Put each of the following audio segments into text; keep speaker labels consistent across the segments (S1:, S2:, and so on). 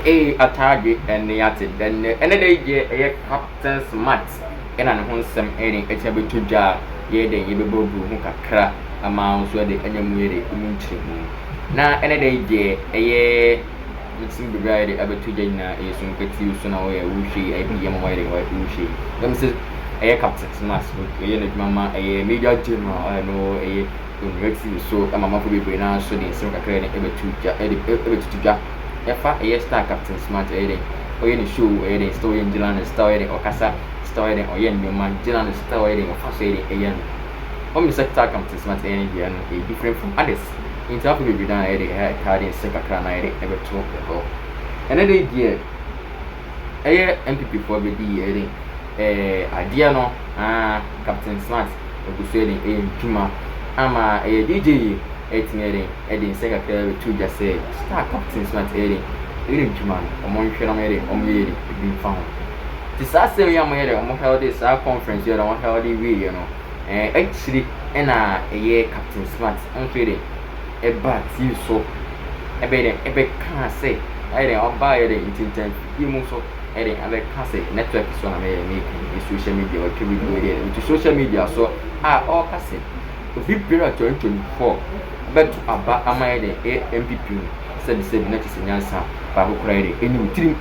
S1: Atagi and the Yati, then another year, Captain Smart, and an wholesome aiding a table to jar, ye de Yibu Kakra, a mouse where the enemy munching. Now, another year, a year. It's in the right about 2 Jana is on Petit Sonaway, Wushi, I be young white Wushi. Them says a captain's mask, a mamma, a media general, I know a university, so a mamma will be pronounced so the Saka credit ever to Jack. A star captain smart aiding, or any shoe aiding, story in Jilan, story or Casa, story or Yen, man, Jilan, story or fascinating a yen. Only sector captain smart energy and a different from others. In top of the done a card in second crown, I ever talk the whole. Another year, a MPP for the D, idea no, Captain Smart, or to say in Juma, ama a DJ, 18 adding second crown to just say, Star Captain Smart adding, Juma, or Montreal made it, or made it being found. This I say, young lady, on how this our conference, you don't how the way, you know, actually, and a year Captain Smart, untraded. A bad you so a bit can't say I didn't buy it in you move so I can't say network is one I making social media or can we do it into social media so all can say if you period 2024 but about am I the MPP said the same next in answer Babu Friday any dream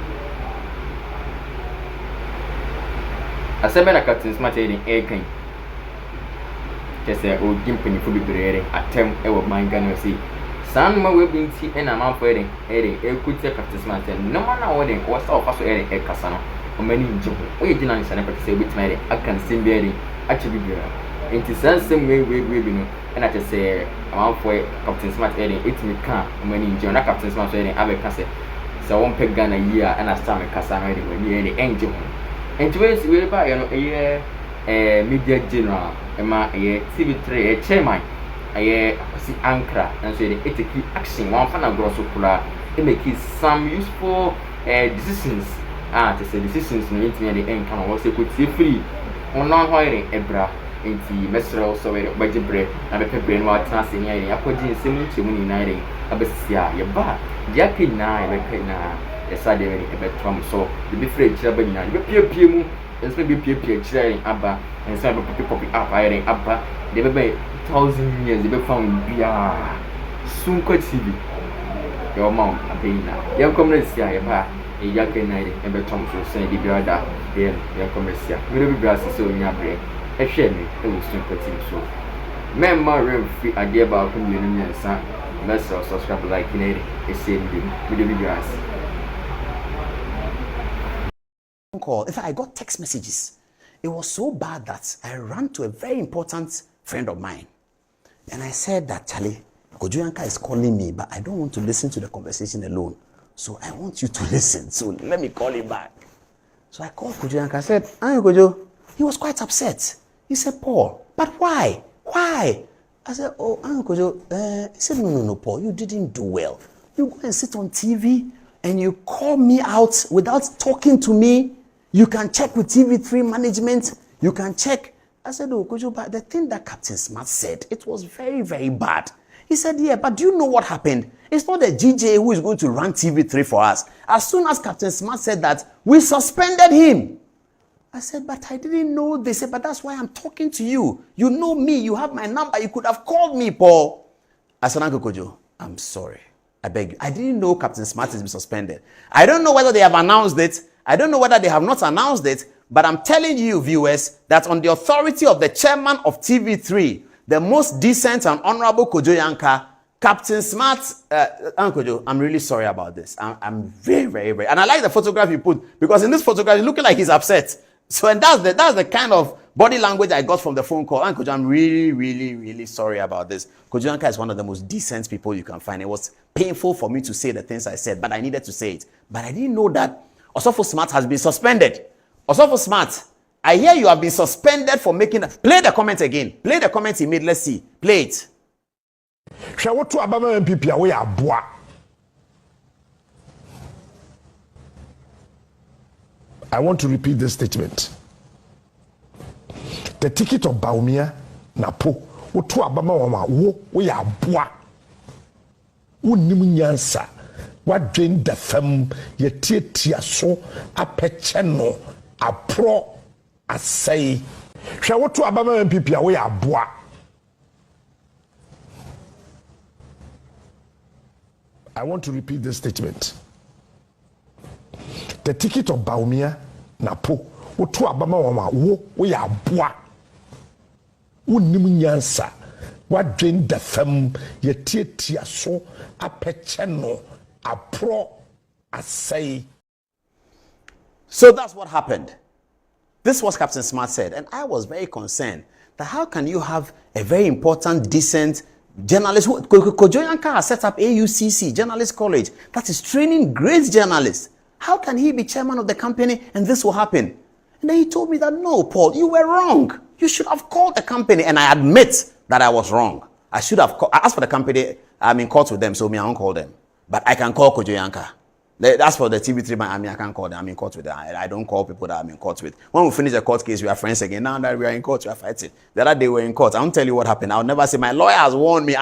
S1: I said better captain smart in a kind just a old gimping for be creating attempt ever mind gonna see. San my webbing tea and a man for adding a good take of this mountain. No man wedding was all also adding a casano or many in June. We did not say which married I can sing bearing actually be in the same way we know and I just say a man for Captain Smart adding it me can many in June. Captain Smart adding I can so one peg gun a year and I start my casano when you're the angel. And to us, we buy a year media general. Emma a TV3 a chairman a see anchor and so it take action one fan gross okula it make some useful decisions to say decisions no intimate the end can was could see free on non hiring ebra into mesro so we budget break na be brain what trans in here akodi nsem nchemu ni nine abesia ye ba dia kina e be na e sade e be trom so the be free chira ba nyina be pie mu enso be pie chira aba and some people pick up hiring up they be 1,000 years they be found bia soon quite TV your mom a payna your commerce ya ba e ya can night e be tom so say the brother then your commerce ya we be brass so nya bre e hwe me e wo soon quite TV so member rem free idea about community nyansa message subscribe like in it e say we be brass
S2: call if I got text messages. It was so bad that I ran to a very important friend of mine. And I said that, Charlie, Kojuyanka is calling me, but I don't want to listen to the conversation alone. So I want you to listen. So let me call him back. So I called Kojuyanka. I said, Kojo. He was quite upset. He said, Paul, but why? Why? I said, oh, Kojo. He said, no, Paul, you didn't do well. You go and sit on TV and you call me out without talking to me. You can check with TV3 management. You can check. I said, oh, Kojo, but the thing that Captain Smart said, it was very, very bad. He said, yeah, but do you know what happened? It's not the GJ who is going to run TV3 for us. As soon as Captain Smart said that, we suspended him. I said, but I didn't know. They said, but that's why I'm talking to you. You know me. You have my number. You could have called me, Paul. I said, Uncle Kojo, I'm sorry. I beg you. I didn't know Captain Smart has been suspended. I don't know whether they have announced it. I don't know whether they have not announced it, but I'm telling you, viewers, that on the authority of the chairman of TV3, the most decent and honorable Kojuyanka, Captain Smart, Uncle Kojo, I'm really sorry about this. I'm very, very, very, and I like the photograph you put, because in this photograph, it's looking like he's upset. So, and that's the kind of body language I got from the phone call. Uncle Kojo, I'm really, really, really sorry about this. Kojuyanka is one of the most decent people you can find. It was painful for me to say the things I said, but I needed to say it. But I didn't know that Osofo Smart has been suspended. Osofo Smart, I hear you have been suspended for making... Play the comment again. Play the comment he made. Let's see. Play it.
S3: I want to repeat this statement. The ticket of Baumia, Napo, Wotu Abama Wama, we are boa. Unimnyansa. wadwen da fam yetiatia so apɛkyɛ no apro asɛe hwɛ woto abama MPP a wo yɛ aboa I want to repeat this statement. The ticket of Baumia Napo, woto abama wama wo yɛ aboa wonnim nyansa wadwen da fam yetiatia so apɛkyɛ no apro asɛe.
S2: So that's what happened. This was Captain Smart said, and I was very concerned that how can you have a very important, decent journalist who Kojoyanka has set up AUCC, Journalist College, that is training great journalists. How can he be chairman of the company and this will happen? And then he told me that, no, Paul, you were wrong. You should have called the company. And I admit that I was wrong. I should have called. As for the company, I'm in court with them, so me, I won't call them. But I can call Kojoyanka. That's for the TV3 Miami. I can't call them. I'm in court with them. I don't call people that I'm in court with. When we finish the court case, we are friends again. Now that we are in court, we are fighting. The other day we were in court. I won't tell you what happened. I'll never say my lawyer has warned me.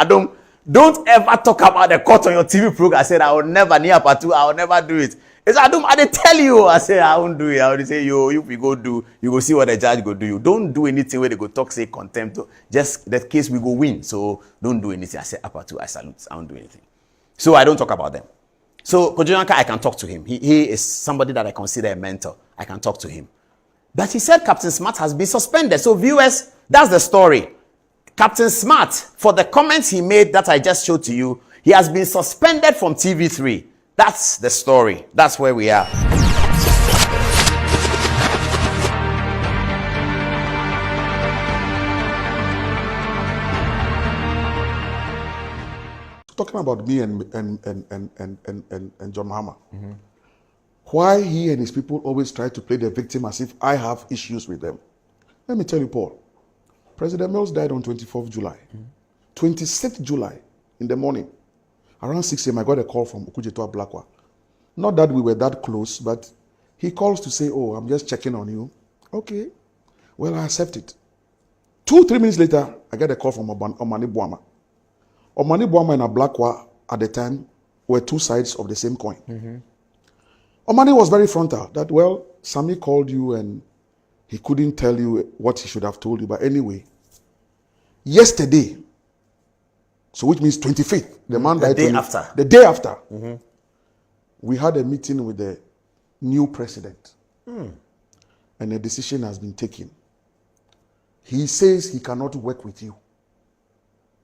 S2: Don't ever talk about the court on your TV program. I said I will never near part two. I will never do it. It's I tell you. I say I won't do it. I will say you go do. You go see what the judge go do. You don't do anything where they go talk say contempt. Just that case we go win. So don't do anything. I say upper two. I salute. I won't do anything. So I don't talk about them. So Kojoyanka, I can talk to him. He is somebody that I consider a mentor. I can talk to him. But he said Captain Smart has been suspended. So viewers, that's the story. Captain Smart, for the comments he made that I just showed to you, he has been suspended from TV3. That's the story. That's where we are.
S4: Talking about me and John Mahama. Why he and his people always try to play the victim as if I have issues with them. Let me tell you, Paul. President Mills died on 24th July. 26th July in the morning, around 6 a.m., I got a call from Okujetua Blakwa. Not that we were that close, but he calls to say, oh, I'm just checking on you. Okay. Well, I accept it. 2-3 minutes later, I get a call from Omani Buama. Omani Buama and Blakwa at the time were two sides of the same coin. Omani was very frontal that, well, Sami called you and he couldn't tell you what he should have told you. But anyway, yesterday, so which means 25th, the man died. The day after, we had a meeting with the new president. And a decision has been taken. He says he cannot work with you.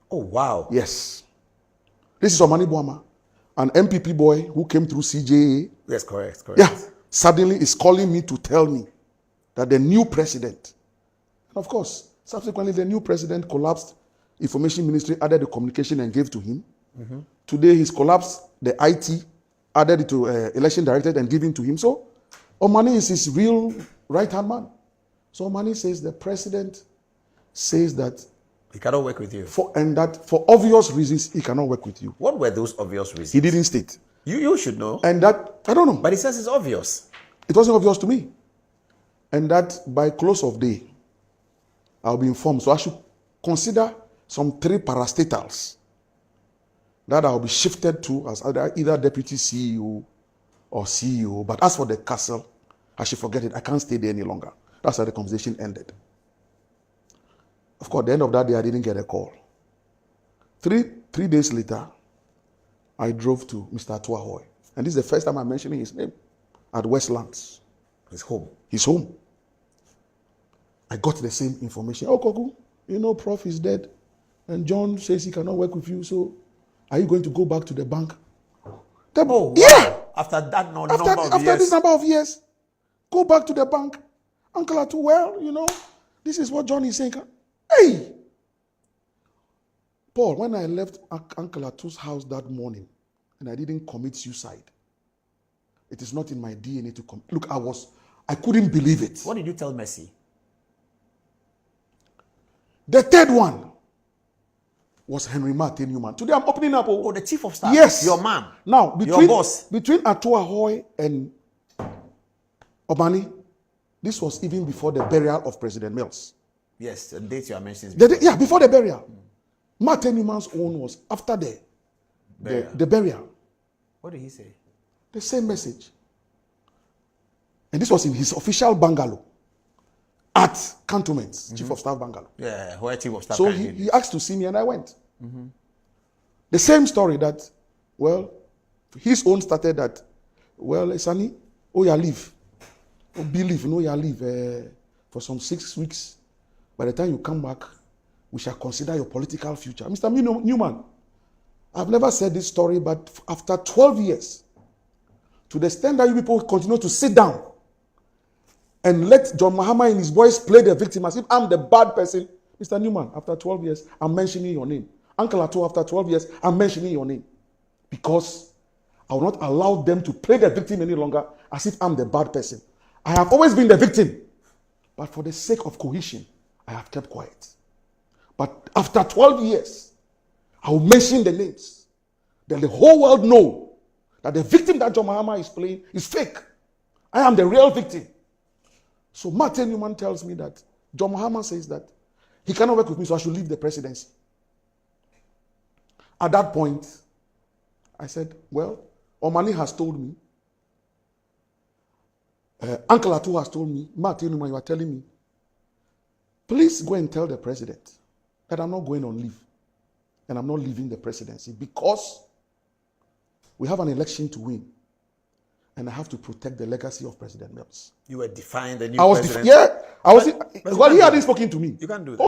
S2: Oh, wow.
S4: Yes. This is Omani Buama, an MPP boy who came through CJA.
S2: Yes, correct.
S4: Yeah. Suddenly is calling me to tell me that the new president, and of course, subsequently the new president collapsed information ministry, added the communication and gave to him. Today he's collapsed the IT, added it to election director and given to him. So Omani is his real right-hand man. So Omani says the president says that
S2: he cannot work with you.
S4: For obvious reasons, he cannot work with you.
S2: What were those obvious reasons?
S4: He didn't state.
S2: You should know.
S4: And that, I don't know.
S2: But he says it's obvious.
S4: It wasn't obvious to me. And that by close of day, I'll be informed. So I should consider some 3 parastatals that I'll be shifted to as either deputy CEO or CEO. But as for the castle, I should forget it. I can't stay there any longer. That's how the conversation ended. Of course, at the end of that day, I didn't get a call. Three days later, I drove to Mr. Atuahoy. And this is the first time I'm mentioning his name at Westlands.
S2: His home.
S4: His home. I got the same information. Oh, Kogu, you know, Prof is dead. And John says he cannot work with you. So are you going to go back to the bank?
S2: Wow.
S4: Yeah.
S2: After that
S4: after this number of years, go back to the bank. Uncle Atu, well, you know, this is what John is saying. Hey! Paul, when I left Uncle Atu's house that morning and I didn't commit suicide, it is not in my DNA to commit. Look, I couldn't believe it.
S2: What did you tell Messi?
S4: The third one was Henry Martin Newman. Today I'm opening up.
S2: Oh, the chief of staff.
S4: Yes.
S2: Your man.
S4: Now,
S2: your boss.
S4: Between Atuahoy and Omani, this was even before the burial of President Mills.
S2: Yes, the date you are mentioning.
S4: Before the burial. Martin Newman's own was after the burial.
S2: What did he say?
S4: The same message. And this was in his official bungalow at Cantonments, Chief of Staff bungalow.
S2: Yeah, where Chief of Staff.
S4: So he asked to see me and I went. The same story that, well, his own started that, well, Sani, oh, you leave. Oh, believe, no, you leave for some 6 weeks. By the time you come back, we shall consider your political future. Mr. Newman, I've never said this story, but after 12 years, to the extent that you people continue to sit down and let John Mahama and his boys play the victim as if I'm the bad person. Mr. Newman, after 12 years, I'm mentioning your name. Uncle Ato, after 12 years, I'm mentioning your name. Because I will not allow them to play the victim any longer as if I'm the bad person. I have always been the victim. But for the sake of cohesion, I have kept quiet. But after 12 years, I will mention the names. Then the whole world know that the victim that John Mahama is playing is fake. I am the real victim. So Martin Newman tells me that John Mahama says that he cannot work with me, so I should leave the presidency. At that point, I said, well, Omani has told me, Uncle Atu has told me, Martin Newman, you are telling me, please go and tell the president that I'm not going on leave and I'm not leaving the presidency because we have an election to win and I have to protect the legacy of President Mills.
S2: You were defying the new president.
S4: Well, he hadn't spoken to me.
S2: You can't do that.